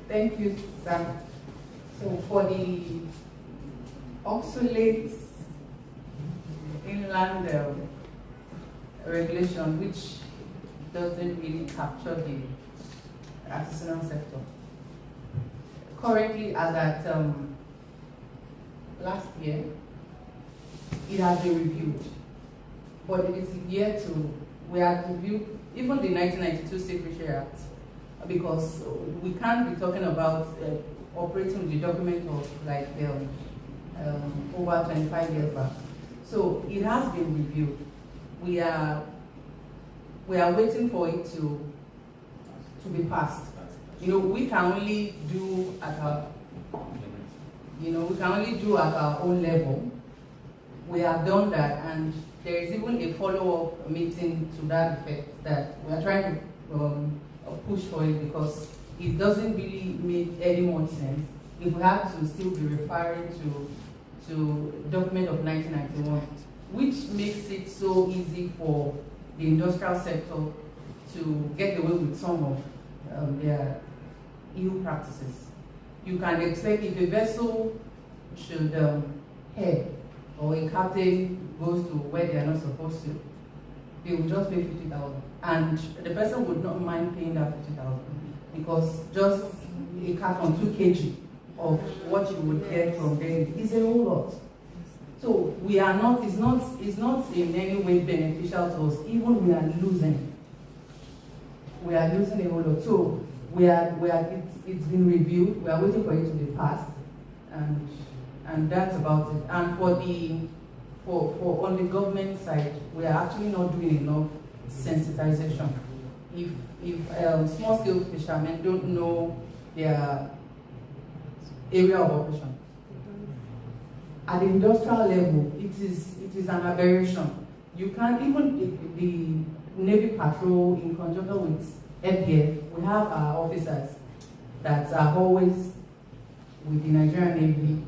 Thank you, Sam. So for the obsolete inland regulation, which doesn't really capture the artisanal sector, currently, as at last year, it has been reviewed, but it is yet to. We have reviewed even the 1992 Safe Fisheries Act, because we can't be talking about operating with the document of like over 25 years back. So it has been reviewed. We are waiting for it to be passed. You know, we can only do at our own level. We have done that, and there is even a follow-up meeting to that effect that we are trying to push for it, because it doesn't really make any more sense if we have to still be referring to document of 1991, which makes it so easy for the industrial sector to get away with some of their EU practices. You can expect if a vessel should head, or a captain goes to where they are not supposed to, they will just pay 50,000, and the person would not mind paying that 50,000, because just a carton 2 kg of what you would get from them is a whole lot. So we are not. It's not in any way beneficial to us. Even we are losing. We are losing a whole lot. So it's been reviewed. We are waiting for it to be passed, and that's about it. And for on the government side, we are actually not doing enough sensitization. If small scale fishermen don't know their area of operation, at the industrial level, it is an aberration. You can't, even the Navy patrol in conjunction with FDF, we have our officers that are always with the Nigerian Navy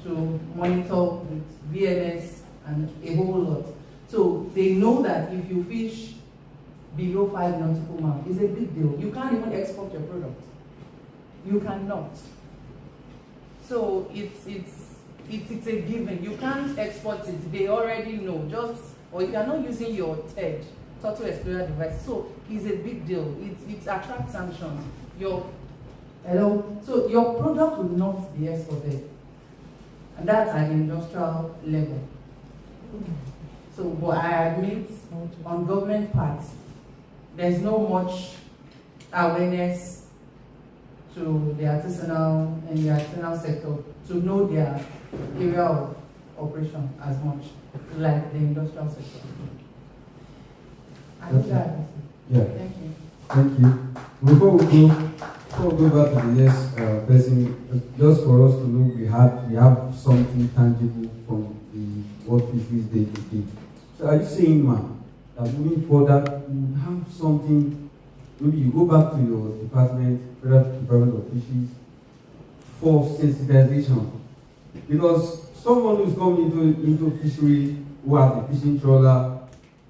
to monitor with VMS and a whole lot. So they know that if you fish below 5 nautical miles, it's a big deal. You can't even export your product. You cannot. So it's a given. You can't export it. They already know. Or if you are not using your TED, Total Explorer device, so it's a big deal. It attracts sanctions. So your product will not be exported, and that's at the industrial level. So, but I admit, on government part, there's no much awareness to the artisanal sector to know their area of operation as much like the industrial sector. Yeah. Thank you. Thank you. Before we go back to the next person, just for us to know we have something tangible from the World Fisheries Day today. So are you saying, man, that moving further, you have something? Maybe you go back to your department, Federal Department of Fisheries, for sensitization, because someone who's coming into fishery, who has a fishing trawler,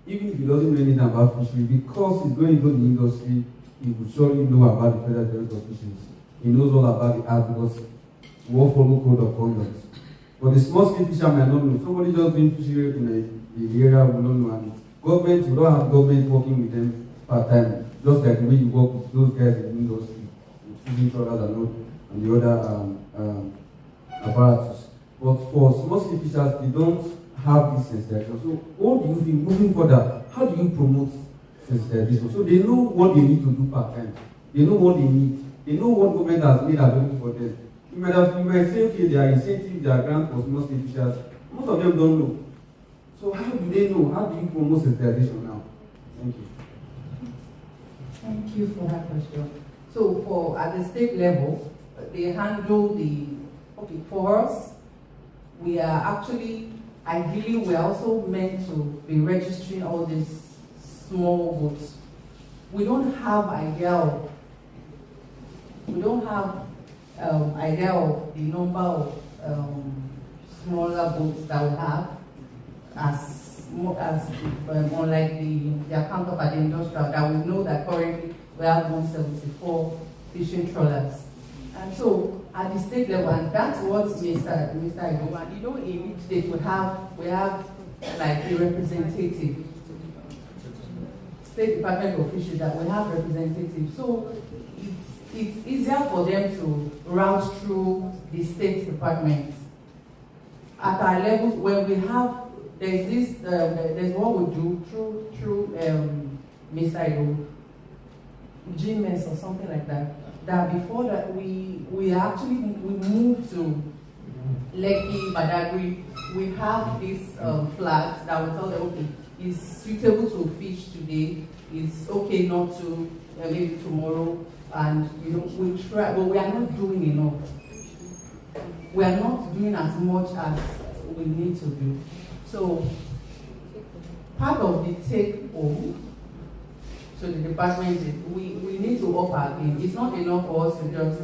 even if he doesn't know anything about fishery, because he's going into the industry, he will surely know about the Federal Department of Fisheries. He knows all about the act, because we all follow code of conduct. But the small scale fisher might not know. Somebody just doing fishery in the area will not know. And government, we don't have government working with them part-time, just like the way you work with those guys in the industry, with fishing trawlers and the other apparatus. But for small scale fishers, they don't have this sensitization. So what do you think, moving further, how do you promote sensitization? So they know what they need to do part-time. They know what they need. They know what government has made available for them. You might say, okay, there are incentives, there are grants for small scale fishers. Most of them don't know. So how do they know? How do you promote sensitization now? Thank you. Thank you for that question. So at the state level, they handle for us, we are actually, ideally, we are also meant to be registering all these small boats. We don't have idea of the number of smaller boats that we have, as unlike their counterpart industrial, that we know that currently we have 174 fishing trawlers, And so at the state level, and that's what Mr. Ido, and you know, in each state we have like a representative. State Department of Fisheries, that we have representatives. So it's easier for them to route through the state departments. At our level, when we have, there's what we do through Mr. Ido, GMS or something like that. That before that we moved to Lekki, Badagry. We have these flags that will tell them, okay, it's suitable to fish today, it's okay not to, maybe tomorrow, and you know, we try, but we are not doing enough. We are not doing as much as we need to do. So part of the take home to the department is we need to up our game. It's not enough for us to just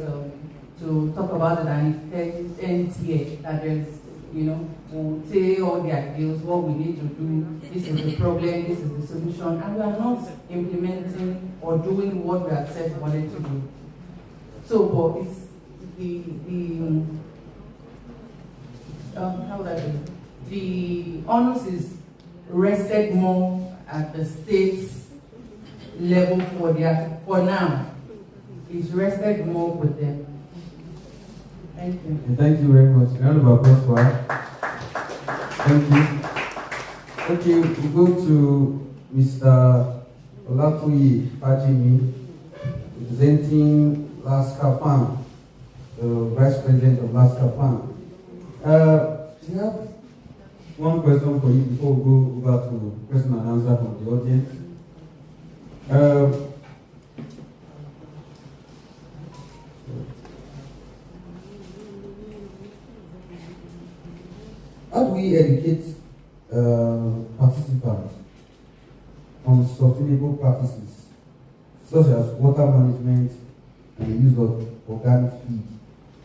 to talk about it and it ends here. That there's, you know, we'll say all the ideas, what we need to do, this is the problem, this is the solution, and we are not implementing or doing what we have said we wanted to do. So, but it's how would I do? The onus is rested more at the states level for now. It's rested more with them. Thank you. And thank you very much. Round of applause for her. Thank you. Okay, we go to Mr. Olatoye Fajimi, representing Laska Farm, the Vice President of Laska Farm. We have one question for you before we go over to question and answer from the audience. How do we educate participants on sustainable practices such as water management and the use of organic feed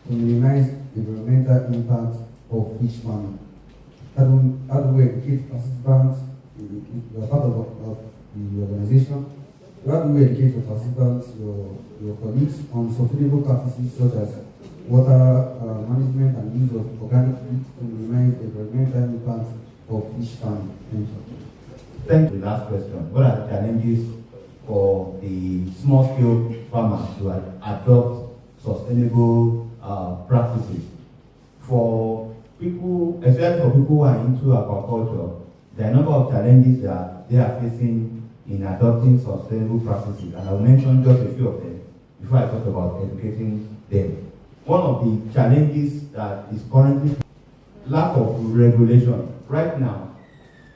to minimize the environmental impact of fish farming? How do we educate participants? You are part of the organization. How do we educate your participants, your colleagues, on sustainable practices such as water management and use of organic feed to minimize the environmental impact of fish farming? Thank you. The last question. What are the challenges for the small-scale farmers to adopt sustainable practices? For people, especially for people who are into aquaculture, there are a number of challenges that they are facing in adopting sustainable practices, and I'll mention just a few of them before I talk about educating them. One of the challenges that is currently lack of regulation. Right now,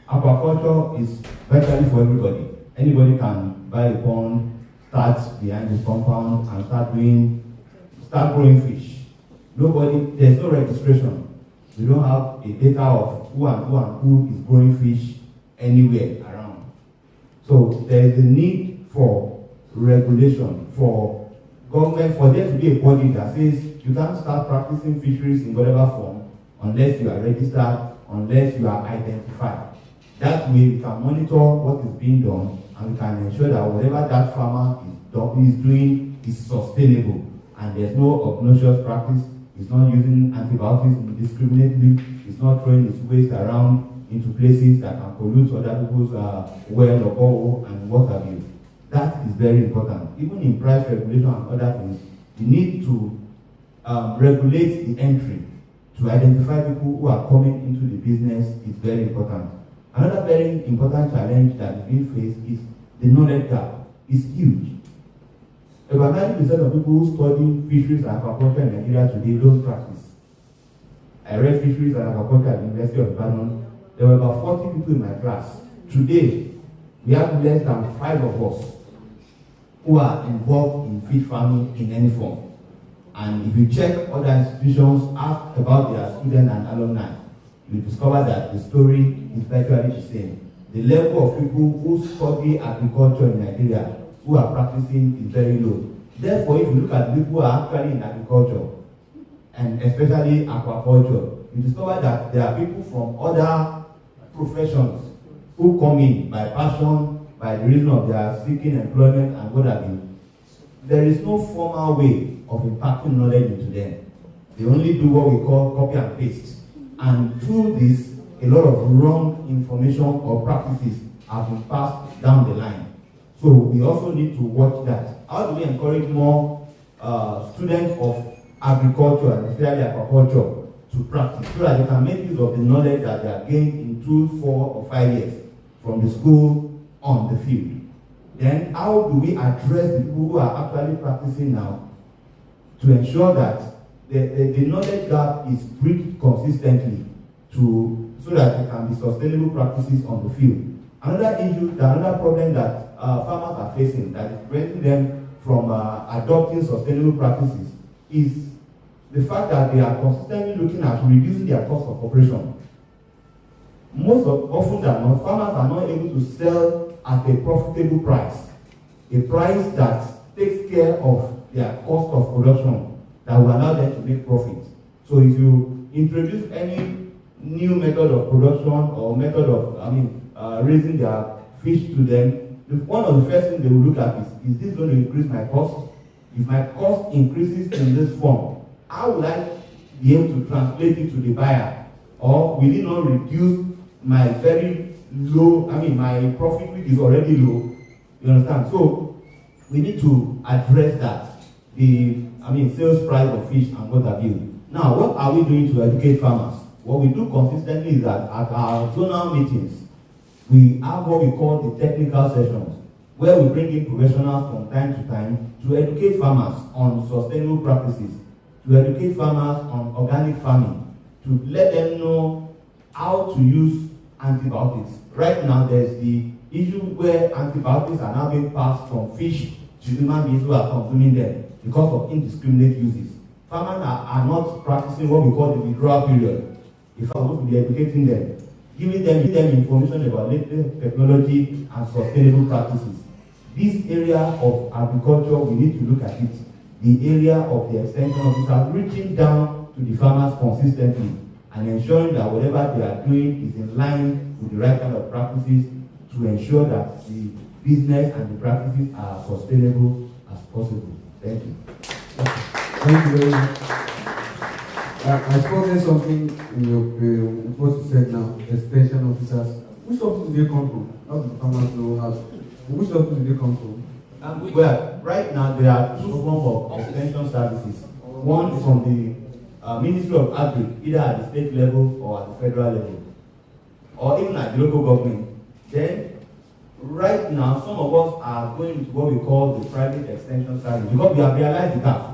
aquaculture is virtually for everybody. Anybody can buy a pond, start behind his compound, and start growing fish. There's no registration. We don't have a data of who is growing fish anywhere around. So there is a need for regulation, for government, for there to be a body that says you can't start practicing fisheries in whatever form unless you are registered, unless you are identified. That way we can monitor what is being done, and we can ensure that whatever that farmer is doing is sustainable, and there's no obnoxious practice. It's not using antibiotics indiscriminately. It's not throwing its waste around into places that can pollute other people's well or borehole and what have you. That is very important. Even in price regulation and other things, you need to regulate the entry to identify people who are coming into the business is very important. Another very important challenge that is being faced is the knowledge gap. It's huge. About 90% of people who study fisheries and aquaculture in Nigeria today don't practice. I read fisheries and aquaculture at the University of Ibadan. There were about 40 people in my class. Today, we have less than 5 of us who are involved in fish farming in any form. And if you check other institutions, ask about their students and alumni, you discover that the story is virtually the same. The level of people who study agriculture in Nigeria who are practicing is very low. Therefore, if you look at people who are actually in agriculture, and especially aquaculture, you discover that there are people from other professions who come in by passion, by the reason of their seeking employment and what have you. there is no formal way of impacting knowledge into them. They only do what we call copy and paste. And through this, a lot of wrong information or practices have been passed down the line. So we also need to watch that. How do we encourage more students of agriculture and especially aquaculture to practice so that they can make use of the knowledge that they have gained in 2, 4, or 5 years from the school on the field? Then how do we address the people who are actually practicing now to ensure that the knowledge gap is bridged consistently so that there can be sustainable practices on the field? Another issue, another problem that farmers are facing that is preventing them from adopting sustainable practices is the fact that they are consistently looking at reducing their cost of operation. Often than not, farmers are not able to sell at a profitable price, a price that takes care of their cost of production that will allow them to make profit. So if you introduce any new method of production or method of raising their fish to them, one of the first things they will look at is this going to increase my cost? If my cost increases in this form, how will I be able to translate it to the buyer? Or will it not reduce my very low, my profit which is already low? You understand? So we need to address that. Sales price of fish and what have you. Now, what are we doing to educate farmers? What we do consistently is that at our zonal meetings, we have what we call the technical sessions, where we bring in professionals from time to time to educate farmers on sustainable practices, to educate farmers on organic farming, to let them know how to use antibiotics. Right now, there's the issue where antibiotics are now being passed from fish to human beings who are consuming them because of indiscriminate uses. Farmers are not practicing what we call the withdrawal period. If I want to be educating them, giving them information about latest technology and sustainable practices. This area of agriculture, we need to look at it. The area of the extension officers reaching down to the farmers consistently and ensuring that whatever they are doing is in line with the right kind of practices to ensure that the business and the practices are sustainable as possible. Thank you. Thank you very much. I spotted something in your what you said now, extension officers. Which office do they come from? How do the farmers know how? Which office do they come from? Well, right now there are two forms of extension services. One from the Ministry of Agri, either at the state level or at the federal level, or even at the local government. Then, right now, some of us are going into what we call the private extension service because we have realized the gap.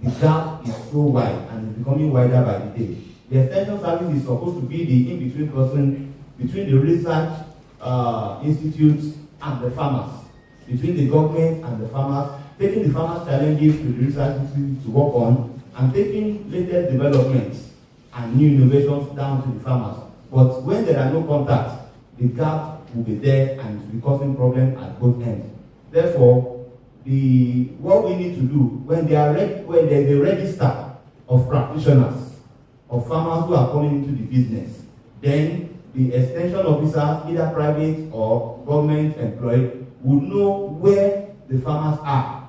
The gap is so wide and it's becoming wider by the day. The extension service is supposed to be the in-between person between the research institutes and the farmers, between the government and the farmers, taking the farmers' challenges to the research institutes to work on, and taking latest developments and new innovations down to the farmers. But when there are no contacts, the gap will be there and it will be causing problems at both ends. Therefore, what we need to do when there's a register of practitioners, of farmers who are coming into the business, then the extension officers, either private or government employed, would know where the farmers are,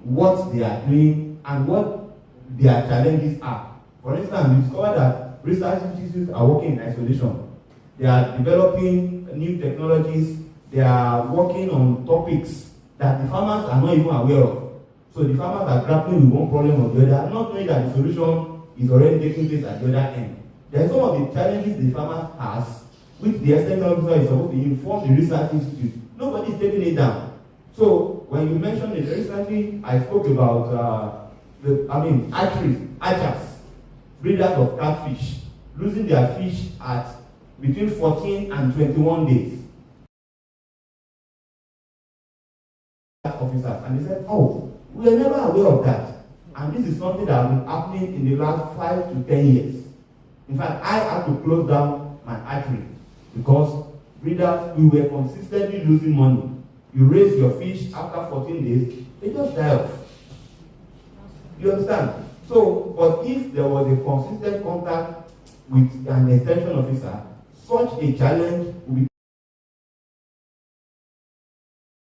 what they are doing, and what their challenges are. For instance, we discovered that research institutes are working in isolation. They are developing new technologies. They are working on topics that the farmers are not even aware of. So the farmers are grappling with one problem or the other, not knowing that the solution is already taking place at the other end. There are some of the challenges the farmer has, which the extension officer is supposed to inform the research institute. Nobody is taking it down. So when you mentioned it recently, I spoke about archers, breeders of catfish, losing their fish at between 14 and 21 days. Officers, and they said, oh, we were never aware of that. And this is something that has been happening in the last 5 to 10 years. In fact, I had to close down my archery because breeders, we were consistently losing money. You raise your fish after 14 days, they just die off. You understand? So, but if there was a consistent contact with an extension officer, such a challenge would be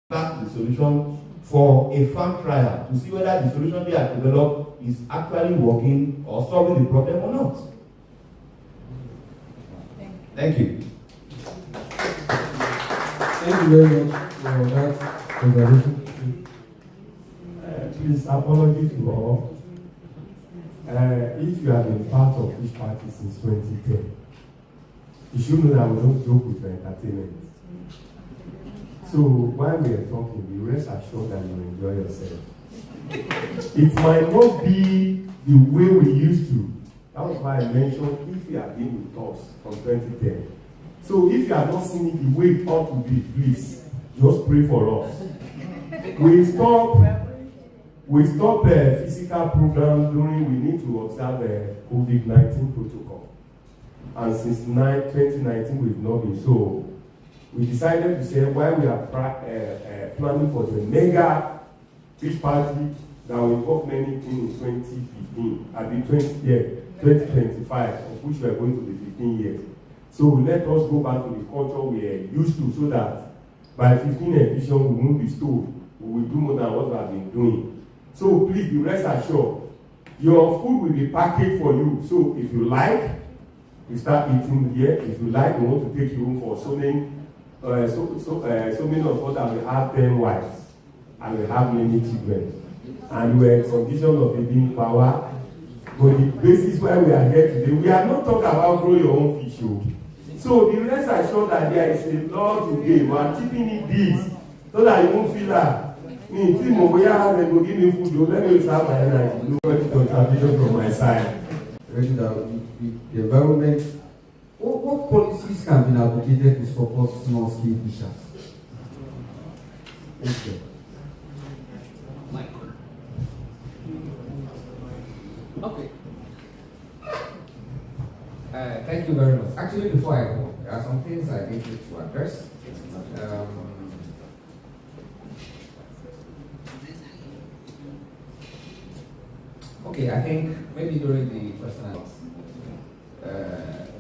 back to the solution for a farm trial to see whether the solution they have developed is actually working or solving the problem or not. Thank you. Thank you very much for that observation. Please, apology to all. If you have been part of Fish Party since 2010, you should know that we don't joke with your entertainment. So while we are talking, be rest assured that you enjoy yourself. It might not be the way we used to. That was why I mentioned if you have been with us from 2010. So if you have not seen it the way it ought to be, please just pray for us. We stop physical program during we need to observe COVID-19 protocol. And since 2019 we've not been. So we decided to say while we are planning for the mega fish party that will involve many things in 2015 at the 2025, of which we are going to be 15 years. So let us go back to the culture we are used to, so that by 15th edition we won't be stalled. We will do more than what we have been doing. So please be rest assured, your food will be packaged for you. So if you like, you start eating here. If you like, we want to take you home for so many of us that will have 10 wives and will have many children. And we are in condition of living power. But the basis why we are here today, we are not talking about grow your own fish. So be rest assured that there is a lot to give. We are keeping it this so that you won't feel that me, they will give me food, let me have my energy. No contribution from my side. The environment, what policies can be advocated to support small-scale fishers? Thank you. Okay. Thank you very much. Actually, before I go, there are some things I need to address. Okay, I think maybe during the question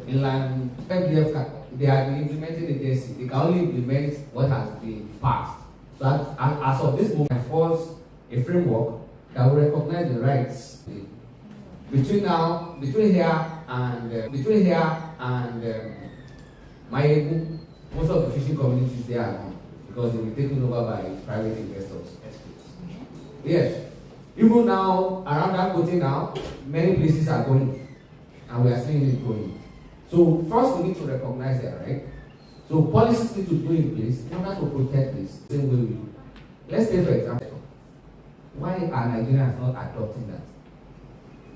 inland MDF, they are the implementing agency. They can only implement what has been passed. So as of this moment, force a framework that will recognize the rights between here and Mayebu. Most of the fishing communities there are gone because they were taken over by private investors. Yes. Even now, around that Kote now, many places are going, and we are seeing it going. So first we need to recognize that, right? So policies need to be in place in order to protect this. Same way we do. Let's say, for example, why are Nigerians not adopting that?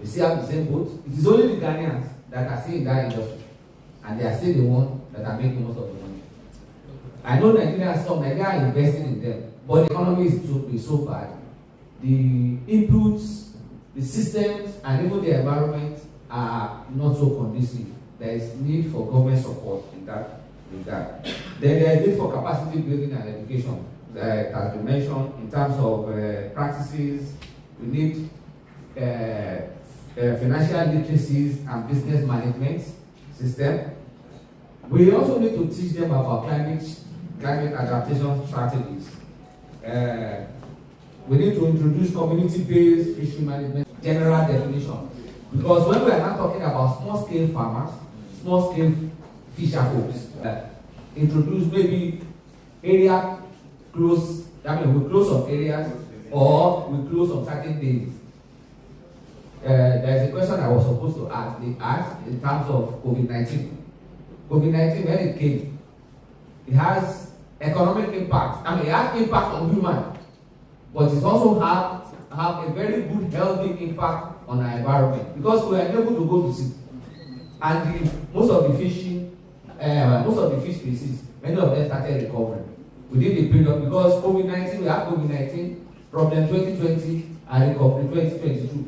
We still have the same boat. It is only the Ghanaians that are still in that industry, and they are still the ones that are making most of the money. I know Nigerians, some Nigerians are investing in them, but the economy is so bad. The inputs, the systems, and even the environment are not so conducive. There is need for government support in that regard. Then there is need for capacity building and education, that has been mentioned in terms of practices. We need financial literacies and business management system. We also need to teach them about climate adaptation strategies. We need to introduce community-based fishery management general definition. Because when we are not talking about small-scale farmers, small-scale fisher folks, introduce maybe area close, we close some areas or we close on certain days. There is a question I was supposed to ask in terms of COVID-19. COVID-19, when it came, it has economic impact. It has impact on human, but it also have a very good healthy impact on our environment because we are able to go to sea. And most of the fish species, many of them started recovering within the period because COVID-19, we have COVID-19, problem 2020, and recovery 2022.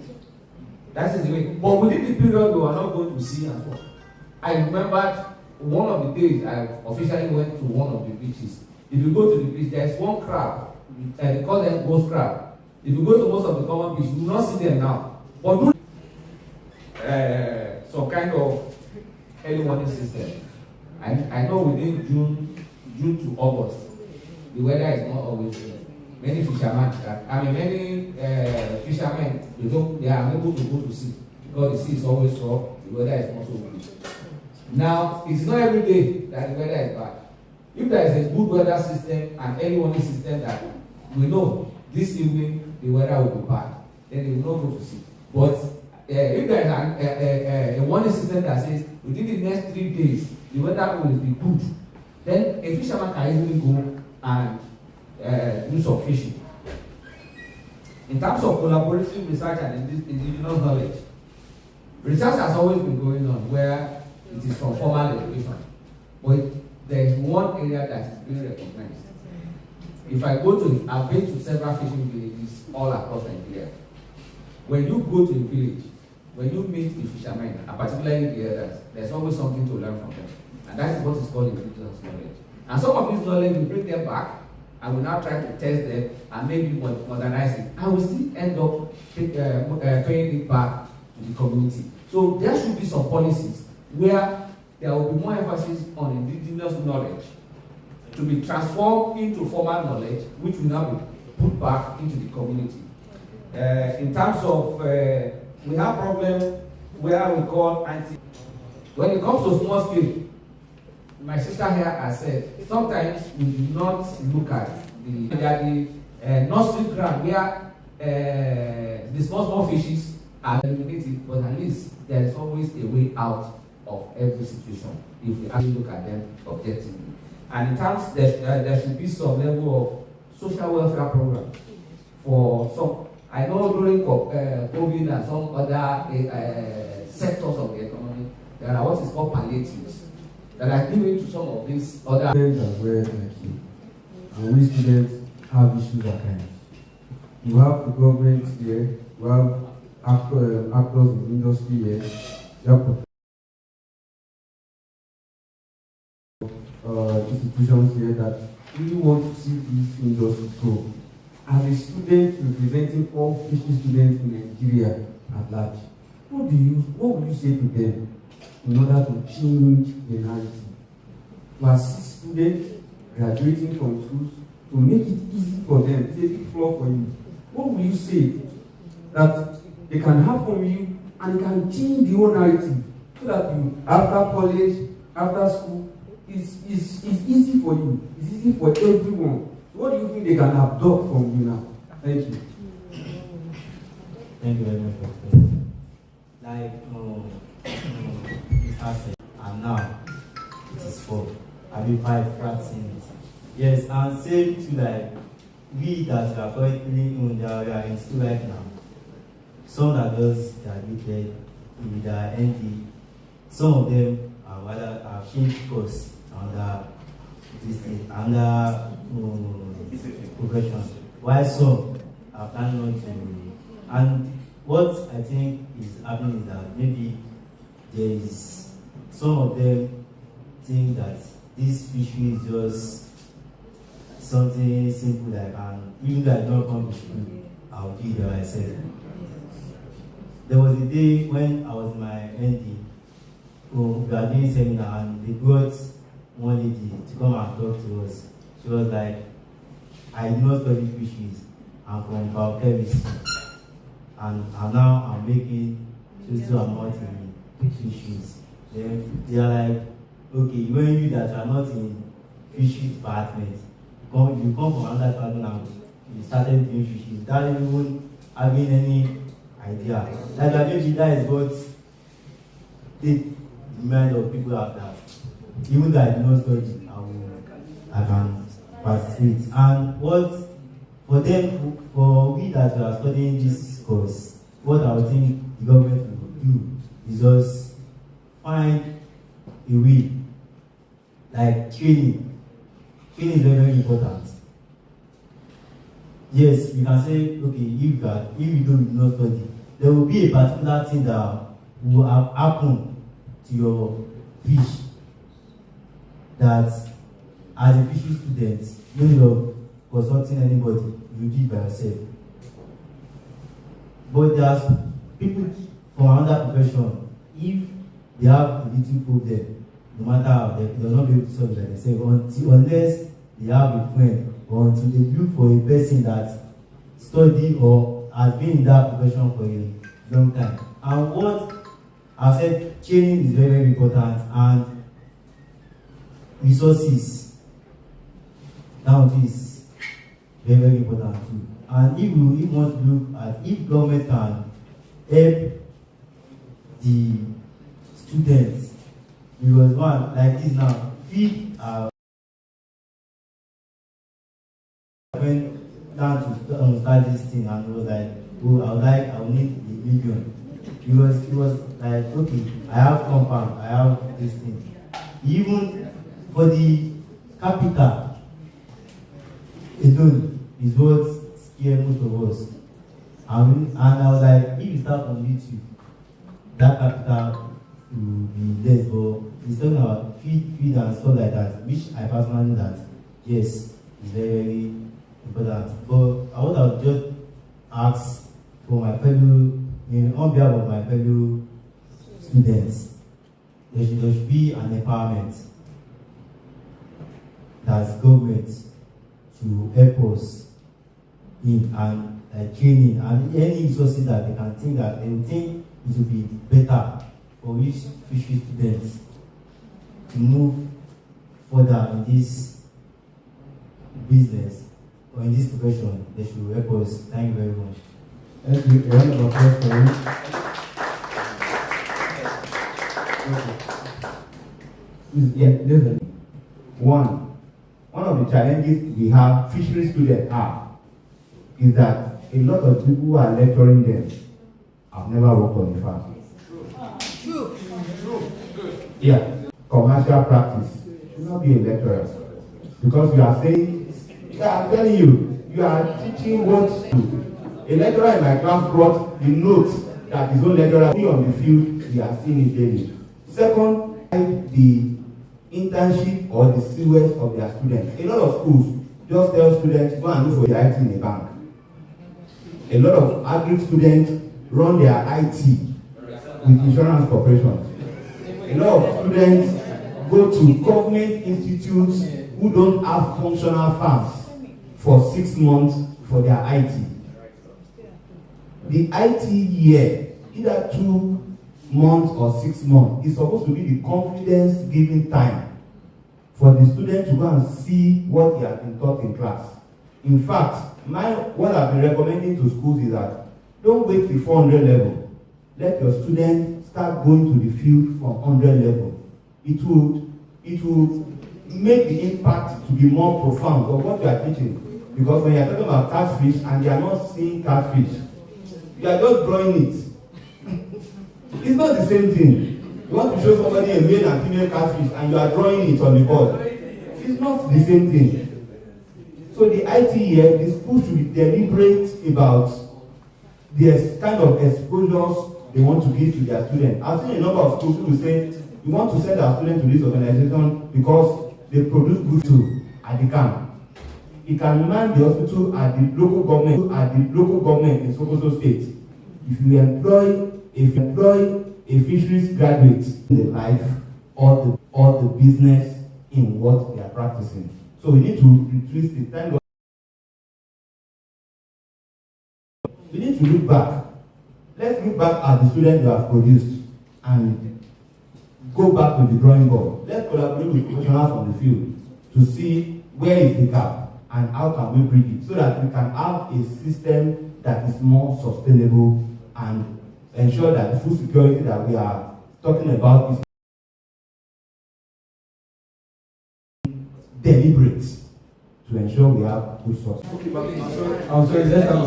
That is the way. But within the period, we were not going to sea as well. I remembered one of the days I officially went to one of the beaches. If you go to the beach, there is one crab. They call them ghost crab. If you go to most of the common beaches, you will not see them now. But do some kind of early warning system. I know within June to August, the weather is not always good. many fishermen they are unable to go to sea because the sea is always rough, the weather is not so good. Now, it is not every day that the weather is bad. If there is a good weather system and early warning system that we know this evening the weather will be bad, then they will not go to sea. But if there is a warning system that says within the next 3 days the weather will be good, then a fisherman can easily go and do some fishing. In terms of collaborative research and indigenous knowledge, research has always been going on where it is from formal education, but there is one area that is being recognized. If I go to, I've been to several fishing villages all across Nigeria. When you go to a village, when you meet the fishermen, and particularly the elders, there's always something to learn from them. And that is what is called indigenous knowledge. And some of this knowledge will bring them back, and will now try to test them and maybe modernize it. And we still end up paying it back to the community. So there should be some policies where there will be more emphasis on indigenous knowledge to be transformed into formal knowledge, which will now be put back into the community. In terms of, we have problems where we call when it comes to small scale, my sister here has said, sometimes we do not look at the nursery ground where the small fishes are eliminated, but at least there is always a way out of every situation if we actually look at them objectively. And in terms, there should be some level of social welfare program for some. I know during COVID and some other sectors of the economy, there are what is called palliatives that are given to some of these other. Students as well, like you, and we students have issues at times. You have the government here, you have actors in the industry here, you have institutions here that really want to see this industry grow. As a student representing all fishing students in Nigeria at large, what would you say to them in order to change the narrative? To assist students graduating from schools, to make it easy for them, it's a big flaw for you. What will you say that they can have from you and can change the whole narrative so that you, after college, after school, it's easy for you, it's easy for everyone. So what do you think they can adopt from you now? Thank you. Thank you very much for the question. Like it has said, and now it is 4. I've been practicing it. Yes, and same to like we that are currently we are in school right now. Some that just graduated with their ND. Some of them are rather have changed course under this thing, under progression. While some are planning on to, and what I think is happening is that maybe there is some of them think that this fishery is just something simple like, and even though I don't come to school, I'll do it by myself. There was a day when I was in my ND, we were doing seminar, and they brought one lady to come and talk to us. She was like, I do not study fisheries, I'm from biochemistry, and now I'm making social amount in fisheries. Then they are like, okay, when you that are not in fisheries department, you come from another department and you started doing fisheries, without even having any idea. Like maybe that is what take the mind of people have that. Even though I do not study, I can participate. And what for them, for we that are studying this course, what I would think the government will do is just find a way, like training. Training is very, very important. Yes, you can say, okay, if you do not study, there will be a particular thing that will have happened to your fish that as a fishing student, no need of consulting anybody, you do it by yourself. But there's people from another profession, if they have a little problem, no matter how, they will not be able to solve it by themselves unless they have a friend until they look for a person that study or has been in that profession for a long time. And what I said, training is very, very important, and resources now is very, very important too. And if we want to look at if government can help the students, because one like this now, feed went down to start this thing and it was like, oh, I will need a million. It was like, okay, I have compound, I have this thing. Even for the capital alone is what scared most of us. And I was like, if you start on YouTube, that capital will be less, but it's talking about feed and stuff like that, which I personally know that yes, is very, very important. But I would have just asked for my fellow, on behalf of my fellow students, there should be an empowerment that's government to help us in and training and any resources that they can think that they think it will be better for each fishery students to move further in this business or in this profession. They should help us. Thank you very much. Thank you. A round of applause for him. One of the challenges we have, fishery students have, is that a lot of people who are lecturing them have never worked on the farm. True. Yeah, commercial practice should not be a lecturer, because you are saying, I'm telling you, you are teaching what to do. A lecturer in my class brought the notes that his own lecturer be on the field, he has seen it daily. Second, the internship or the COS of their students. A lot of schools just tell students, go and look for your IT in a bank. A lot of agri students run their IT with insurance corporations. A lot of students go to government institutes who don't have functional farms for 6 months for their IT. The IT year, either 2 months or 6 months, is supposed to be the confidence giving time for the student to go and see what he has been taught in class. In fact, what I've been recommending to schools is that don't wait till 400 level. Let your students start going to the field from 100 level. It will make the impact to be more profound of what you are teaching. Because when you are talking about catfish and they are not seeing catfish, you are just drawing it. It's not the same thing. You want to show somebody a male and female catfish and you are drawing it on the board. It's not the same thing. So the IT year, the school should be deliberate about the kind of exposures they want to give to their students. I've seen a number of schools who will say, we want to send our students to this organization because they produce good too at the camp. It can man the hospital at the local government in Sokoto State. If you employ a fisheries graduate in the life or the business in what they are practicing. So we need to retrace the time. We need to look back. Let's look back at the students we have produced and go back to the drawing board. Let's collaborate with professionals on the field to see where is the gap and how can we bridge it so that we can have a system that is more sustainable and ensure that the food security that we are talking about is deliberate to ensure we have good source. I'm sorry, let's have a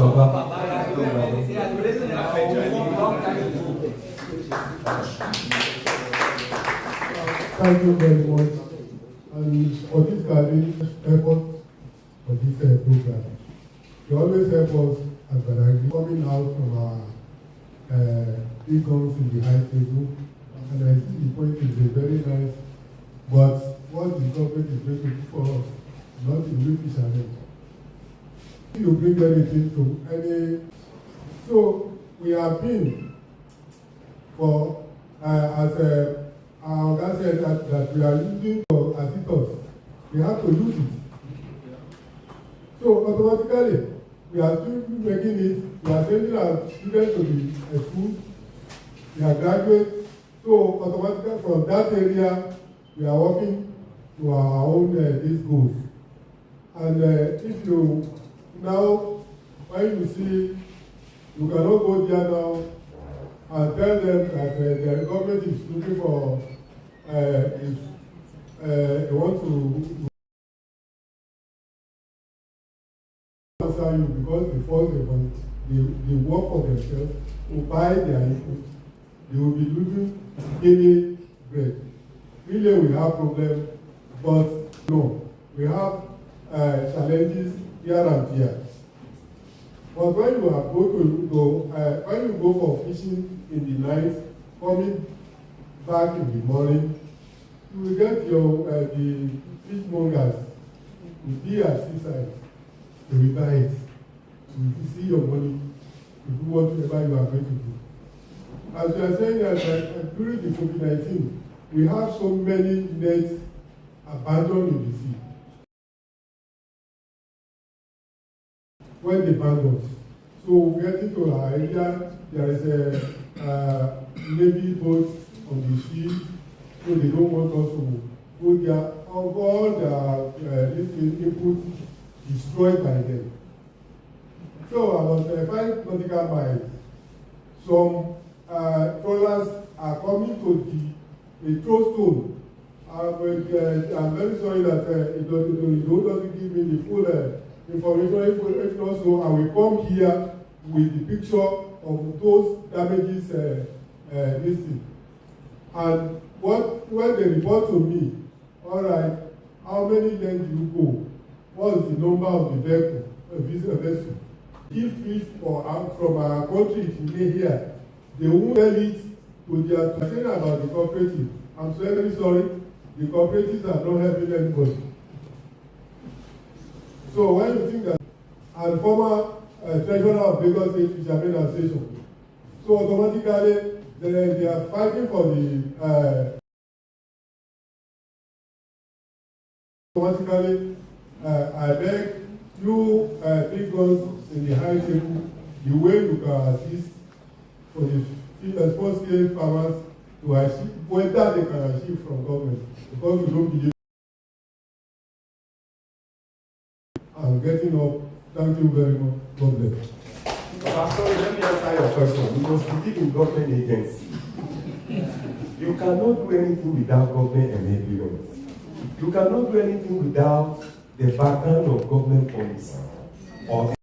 Thank you very much. And for this gathering effort for this program. You always help us as Badagry coming out from our big guns in the high table. And I think the point is very nice. But what the government is going to do for us, not in which challenge. You bring anything to any. So we have been for as our guy said that we are using for assistance. We have to use it. So automatically, we are still making it, we are sending our students to the school, we are graduates. So automatically from that area, we are working to our own these goals. And if you now, when you see, you cannot go there now and tell them that the government is looking for, if they want to answer you because before they work for themselves to buy their input, they will be losing daily bread. Really, we have problems, but no, we have challenges here and there. But when you are when you go for fishing in the night, coming back in the morning, you will get your the fishmongers will be at seaside. They will buy it. You will see your money to do whatever you are going to do. As you are saying that during the COVID-19, we have so many nets abandoned in the sea. When they banned us. So getting to our area, there is a Navy boat on the sea, so they don't want us to go there. All the input destroyed by them. So about 5 nautical miles, some trawlers are coming to the throw stone. I'm very sorry that it doesn't give me the full information. If not so, I will come here with the picture of those damages listed. And when they report to me, all right, how many lengths do you go? What is the number of the vessel? If fish from our country is here, they won't tell it to their saying about the cooperative. I'm so very sorry, the cooperatives are not helping anybody. So when you think that, and former treasurer of Lagos State Fishermen Association, so automatically they are fighting for the automatically I beg you big guns in the high table, the way you can assist for the small scale farmers to achieve whether they can achieve from government, because we don't believe. I'm getting up. Thank you very much. God bless. Sorry, let me answer your question. We must believe in government agency. You cannot do anything without government enablement. You cannot do anything without the background of government policy. Or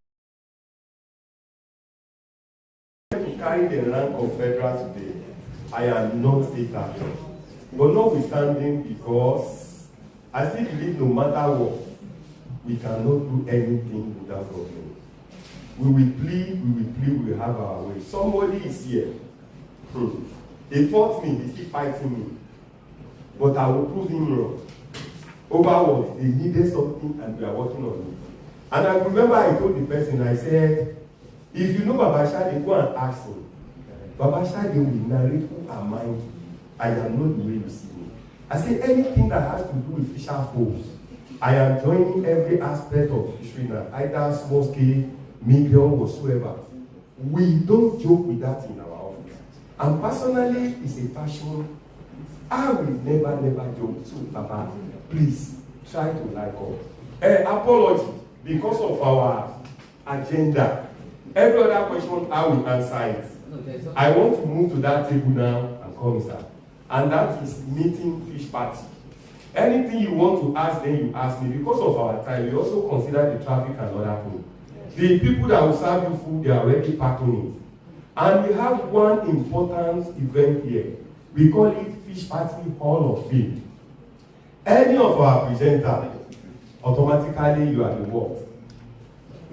to carry the rank of federal today, I am not state actor. But notwithstanding, because I still believe no matter what, we cannot do anything without government. We will plead, we will have our way. Somebody is here. They fought me, they still fighting me. But I will prove him wrong. Over what? They needed something and we are working on it. And I remember I told the person, I said, if you know Baba Shade, go and ask him. Baba Shade will narrate who am I. I am not the way you see me. I say anything that has to do with fisher folks, I am joining every aspect of fishery now, either small scale, medium, whatsoever. We don't joke with that in our office. And personally, it's a passion. I will never joke. So, Papa, please try to like us. Apology because of our agenda. Every other question, I will answer it. I want to move to that table now and come, sir. And that is meeting fish party. Anything you want to ask, then you ask me. Because of our time, we also consider the traffic and other things. The people that will serve you food, they are already packing it. And we have one important event here. We call it Fish Party Hall of Fame. Any of our presenters, automatically you are the what?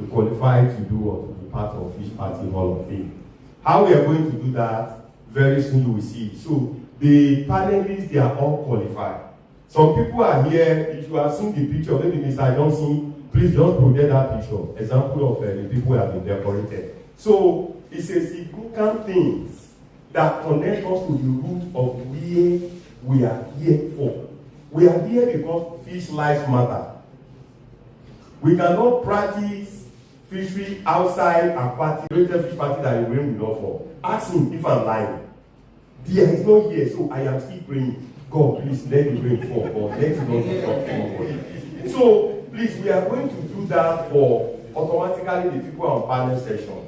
You qualify to do what? To be part of Fish Party Hall of Fame. How we are going to do that, very soon you will see. So the panelists, they are all qualified. Some people are here, if you have seen the picture, maybe Mr. Johnson, please just project that picture. Example of the people who have been decorated. So it's a significant thing that connects us to the root of where we are here for. We are here because fish lives matter. We cannot practice fishery outside aquatic fish party that the rain will not fall. Ask him if I'm lying. There is no here, so I am still praying. God, please let the rain fall, but let it not stop falling. So, please, we are going to do that for automatically the people on panel session.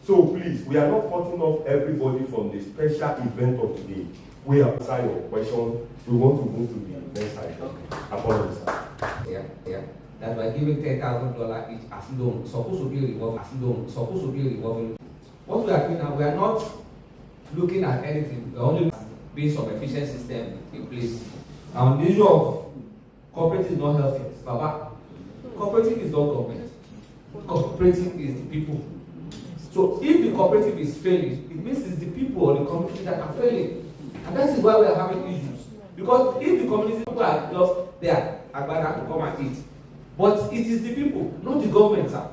So, please, we are not cutting off everybody from the special event of today. We have answered your question. We want to move to the next item. Apologies, sir. Yeah. That by giving $10,000 each as loan, supposed to be revolving. What we are doing now, we are not looking at anything. We are only based on efficient system in place. And the issue of cooperative is not healthy. Baba, cooperative is not government. Cooperative is the people. So if the cooperative is failing, it means it's the people or the community that are failing. And that is why we are having issues. Because if the community people are just there, Agbada to come and eat. But it is the people, not the government, sir.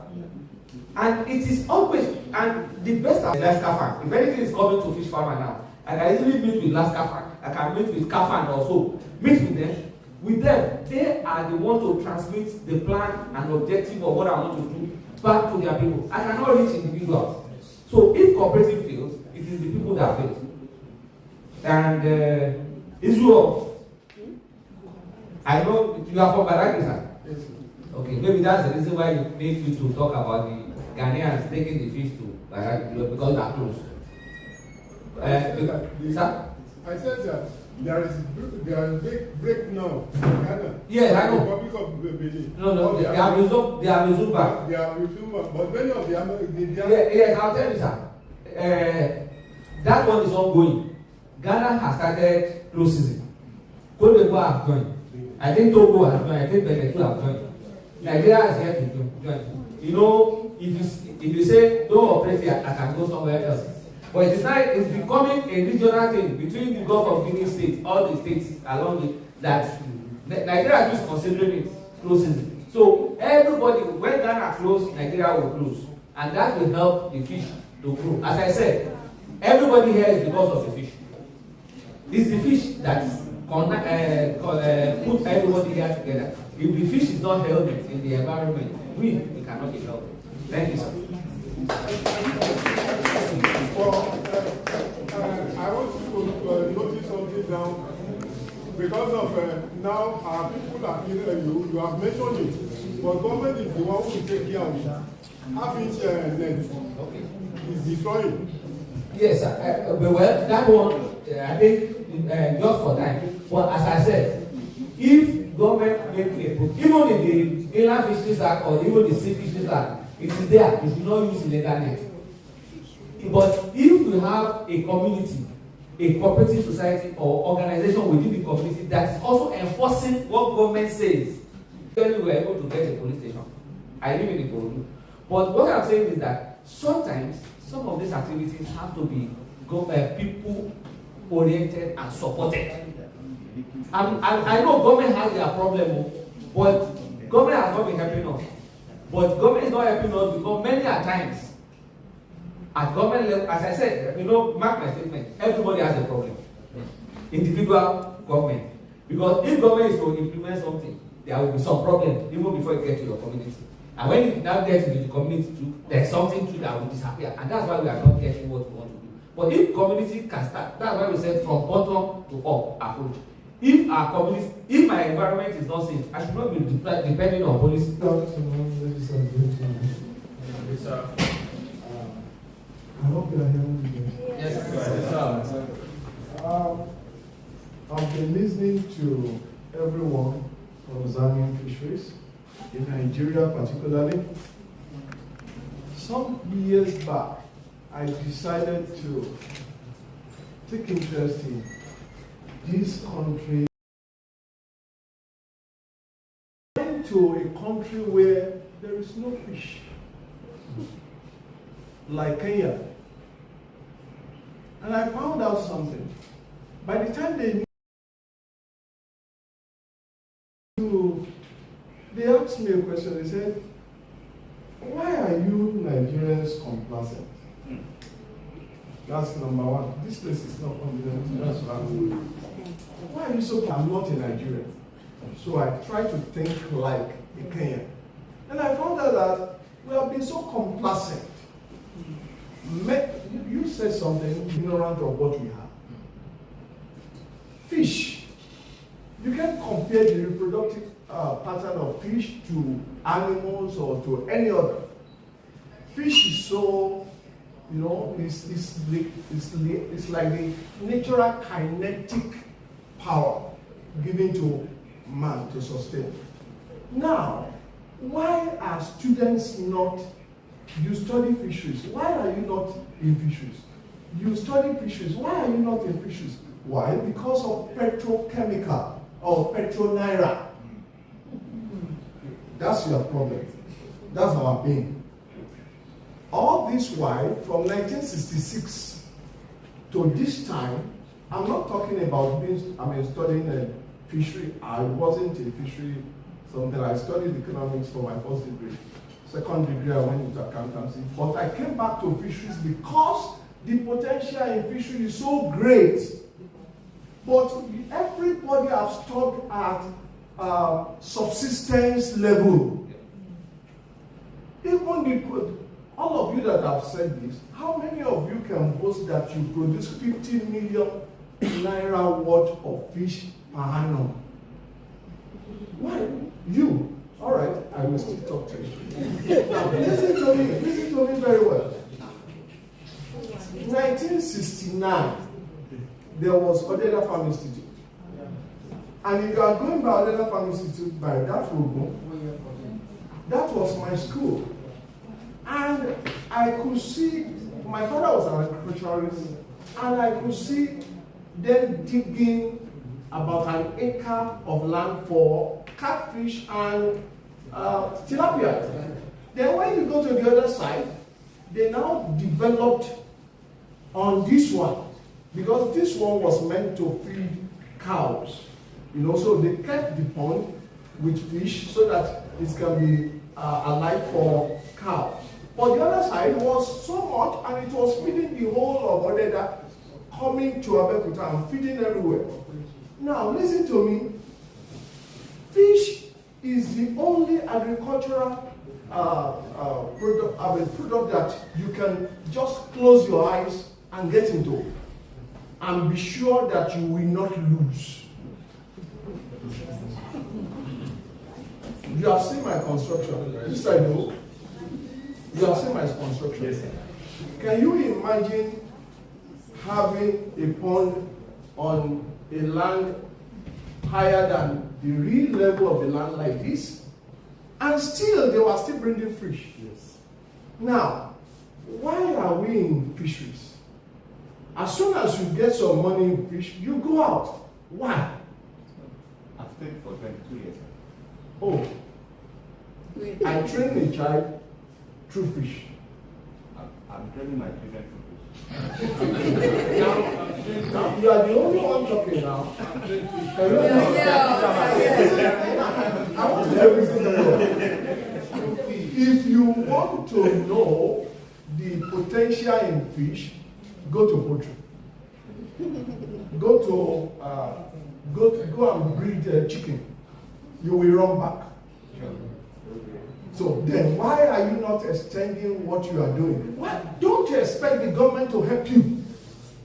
And it is always, and the best of Alaska farm. If anything is coming to fish farmer now, I can easily meet with Alaska farm. I can meet with Kafan also. Meet with them. With them, they are the ones to transmit the plan and objective of what I want to do back to their people. I cannot reach individuals. So if cooperative fails, it is the people that fail. And issue of, I know you are from Badagry, sir. Okay, maybe that's the reason why you need you to talk about the Ghanaians taking the fish to Badagry because they are close. Sir? I said that there is a big break now in Ghana. Yes, I know. Republic of Benin. No, they have resumed back. They are resumed back, but many of them, Yes, I'll tell you, sir. That one is ongoing. Ghana has started close season. Cote d'Ivoire have joined. I think Togo has joined. I think Benin have joined. Nigeria is here to join. You know, if you say don't operate here, I can go somewhere else. But it's becoming a regional thing between the Gulf of Guinea states, all the states along it, that Nigeria is considering it closing. So everybody, when Ghana close, Nigeria will close. And that will help the fish to grow. As I said, everybody here is because of the fish. It's the fish that put everybody here together. If the fish is not healthy in the environment, we cannot be healthy. Thank you, sir. Well, I want to notice something now. Because of now our people are hearing you have mentioned it, but government is the one who will take care of it. Half-inch net is destroying. Yes, sir. Well, that one, I think, just for time. But as I said, if government make even in the Inland Fisheries Act or even the Sea Fisheries Act, it is there. You should not use illegal net. But if you have a community, a cooperative society or organization within the community that is also enforcing what government says, then we are able to get a police station. I live in Ikorodu. But what I'm saying is that sometimes some of these activities have to be people oriented and supported. I know government has their problem, but government has not been helping us. But government is not helping us because many a times at government level, as I said, mark my statement, everybody has a problem. Individual government. Because if government is to implement something, there will be some problem even before it gets to your community. And when it now gets into the community too, there's something too that will disappear. And that's why we are not getting what we want to do. But if community can start, that's why we said from bottom to up approach. If our community, if my environment is not safe, I should not be depending on police. Good afternoon, ladies and gentlemen. Yes, sir. I hope you are hearing me. Yes, sir. I've been listening to everyone concerning fisheries, in Nigeria particularly. Some years back, I decided to take interest in this country. Going to a country where there is no fish, like Kenya. And I found out something. By the time they asked me a question, they said, why are you Nigerians complacent? That's number one. This place is not convenient. That's why are you so? I'm not a Nigerian. So I try to think like a Kenyan. And I been so complacent. You said something ignorant of what we have. Fish. You can't compare the reproductive pattern of fish to animals or to any other. Fish is so, it's like the natural kinetic power given to man to sustain. Now, why are students not, you study fisheries, why are you not in fisheries? You study fisheries, why are you not in fisheries? Why? Because of petrochemical or petronaira. That's your problem. That's our pain. All this while, from 1966 to this time, I'm not talking about studying a fishery. I wasn't a fishery something. I studied economics for my first degree. Second degree, I went into accountancy. But I came back to fisheries because the potential in fishery is so great. But everybody has stopped at subsistence level. Even all of you that have said this, how many of you can boast that you produce 50 million naira worth of fish per annum? Why? You. All right, I will still talk to you. Now, listen to me very well. 1969, there was Odeda Farm Institute. And if you are going by Odeda Farm Institute by that logo, that was my school. And I could see, my father was an agriculturalist, and I could see them digging about an acre of land for catfish and tilapia. Then when you go to the other side, they now developed on this one, because this one was meant to feed cows. So they kept the pond with fish so that it can be alive for cows. But the other side was so much, and it was feeding the whole of Odeda, coming to Abeokuta and feeding everywhere. Now, listen to me. Fish is the only agricultural product that you can just close your eyes and get into, and be sure that you will not lose. You have seen my construction. This I know. You have seen my construction. Yes, sir. Can you imagine having a pond on a land higher than the real level of the land like this? And still, they were still bringing fish. Yes. Now, why are we in fisheries? As soon as you get some money in fish, you go out. Why? I've stayed for 22 years. Oh. I train a child through fish. I'm training my children through fish. now, you are the only one talking now. I want to tell you something. If you want to know the potential in fish, go to poultry. Go and breed chicken. You will run back. So then why are you not extending what you are doing? Why don't you expect the government to help you?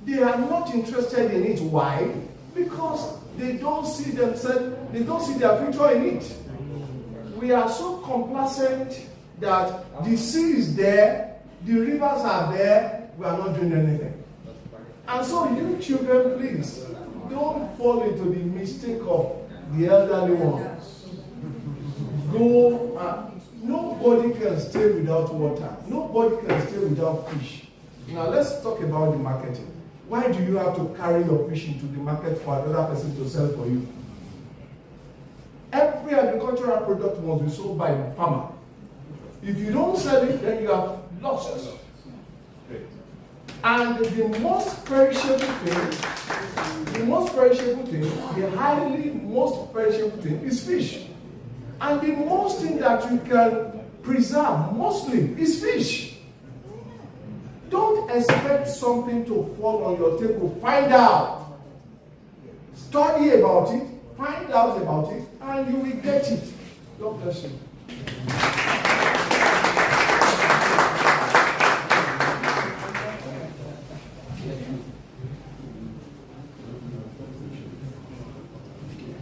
They are not interested in it. Why? Because they don't see themselves, they don't see their future in it. We are so complacent that the sea is there, the rivers are there, we are not doing anything. And so you children, please, don't fall into the mistake of the elderly ones. Nobody can stay without water. Nobody can stay without fish. Now let's talk about the marketing. Why do you have to carry your fish into the market for another person to sell for you? Every agricultural product must be sold by the farmer. If you don't sell it, then you have lost. And the most perishable thing, the most perishable thing is fish. And the most thing that you can preserve mostly is fish. Don't expect something to fall on your table. Find out. Study about it. Find out about it. And you will get it. God bless you.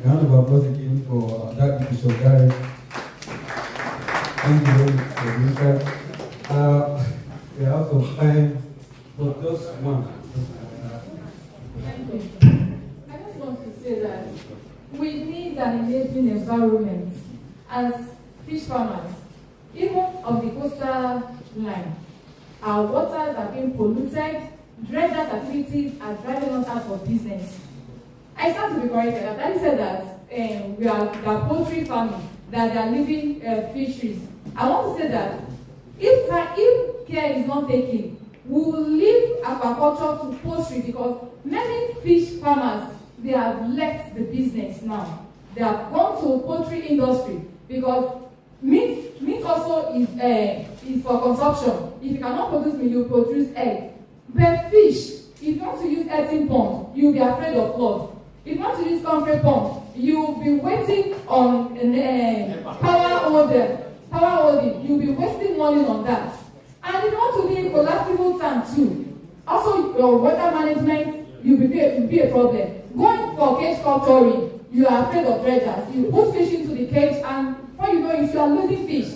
round of applause again for that Bishop Garrett. Thank you very much for the insight. We're out of time, but just one. Thank you. I just want to say that we need an enabling environment as fish farmers, even on the coastal line. Our waters are being polluted, dredgers activities are driving us out of business. I stand to be corrected. I said that we are poultry farming, that they are living fisheries. I want to say that if care is not taken, we will leave aquaculture to poultry, because many fish farmers, they have left the business now. They have gone to poultry industry because meat also is for consumption. If you cannot produce meat, you produce egg. But fish, if you want to use earthen pond, you'll be afraid of flood. If you want to use concrete pond, you'll be waiting on power holding. You'll be wasting money on that. And if you want to be a collapsible tank too, also your water management, you'll be a problem. Going for cage capturing, you are afraid of dredgers. You put fish into the cage, and before you know it, you are losing fish.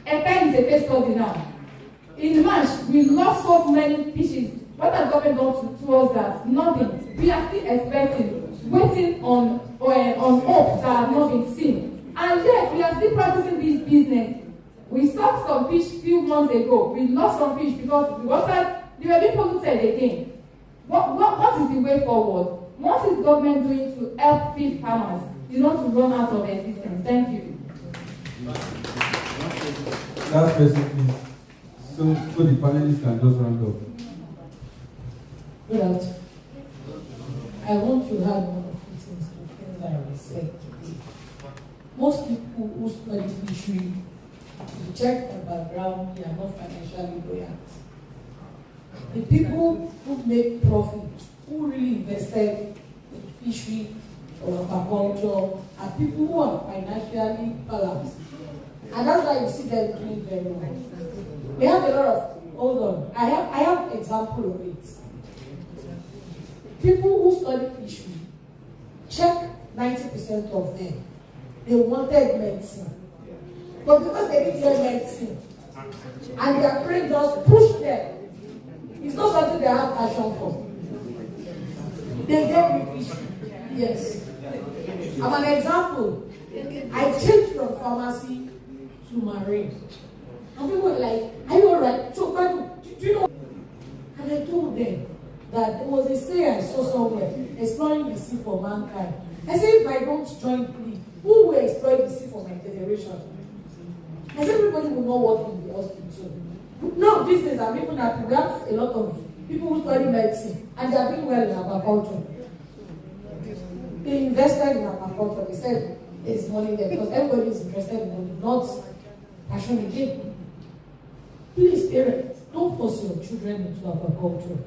A pen is a case study now. In March, we lost so many fishes. What has government done towards that? Nothing. We are still expecting, waiting on hope that have not been seen. And yet, we are still practicing this business. We stopped some fish few months ago. We lost some fish because the water, they were being polluted again. What is the way forward? What is government doing to help fish farmers, not to run out of existence? Thank you. Last question, please. So the panelists can just round up. Good afternoon. I want to add one of the things to things I respect today. Most people who study fishery, if you check their background, they are not financially buoyant. The people who make profit, who really invested in fishery or aquaculture, are people who are financially balanced. And that's why you see them doing very well. We have a lot of, hold on, I have example of it. People who study fishery, check 90% of them, they wanted medicine. But because they didn't get medicine, and their brain just pushed them, it's not something they have passion for. They get me fishery. Yes. I'm an example. I changed from pharmacy to marine. And people were like, are you alright? So, do you know? And I told them that there was a say I saw somewhere, exploring the sea for mankind. I said, if I don't join plea, who will exploit the sea for my generation? I said, everybody will not work in the hospital. No, these days I'm even happy. We have a lot of people who study medicine, and they are doing well in aquaculture. They invested in aquaculture. They said there's money there because everybody is interested in money, not passion again. Please, parents, don't force your children into aquaculture.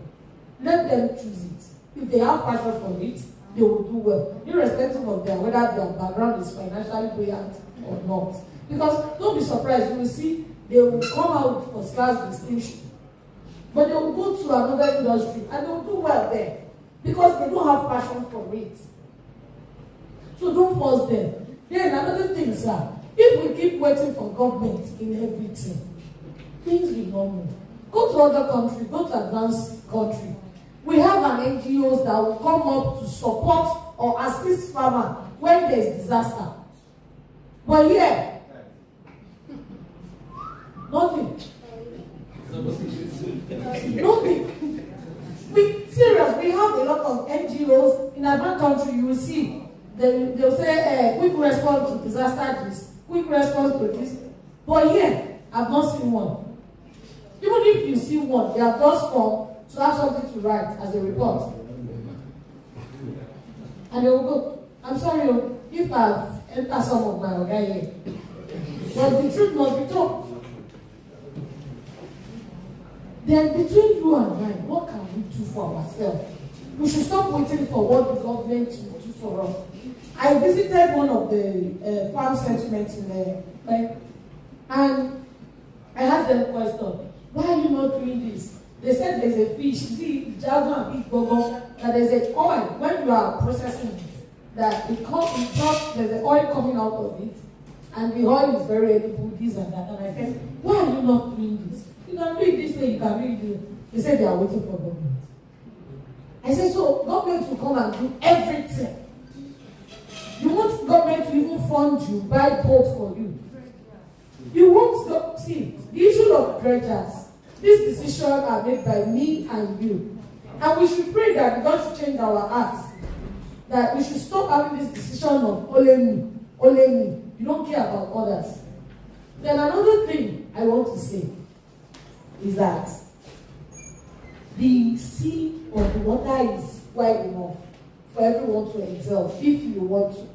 Let them choose it. If they have passion for it, they will do well, irrespective of whether their background is financially buoyant or not. Because don't be surprised, you will see they will come out with first-class distinction, but they will go to another industry and they will do well there because they don't have passion for it. So don't force them. Then another thing, sir, if we keep waiting for government in everything, things will not move. Go to other countries, go to advanced countries. We have an NGOs that will come up to support or assist farmers when there is disaster. But here, nothing. Nothing. Serious, we have a lot of NGOs in advanced country. You will see they'll say quick response to disaster this, quick response to this. But here, I've not seen one. Even if you see one, they have just come to have something to write as a report. And they will go, I'm sorry if I've entered some of my organic, but the truth must be told. Then between you and I, what can we do for ourselves? We should stop waiting for what the government will do for us. I visited one of the farm settlements in there, and I asked them a question. Why are you not doing this? They said there's a fish, see, Java and Big Bobo, that there's a oil when you are processing it. that it comes, there's an oil coming out of it, and the oil is very edible, this and that. And I said, why are you not doing this? You can do it this way, you can do it this way. They said they are waiting for government. I said, so government will come and do everything. You want government to even fund you, buy boat for you. You want to see the issue of dredgers. These decisions are made by me and you. And we should pray that God should change our hearts. That we should stop having this decision of only me, only me. You don't care about others. Then another thing I want to say is that the sea or the water is wide enough for everyone to excel if you want to.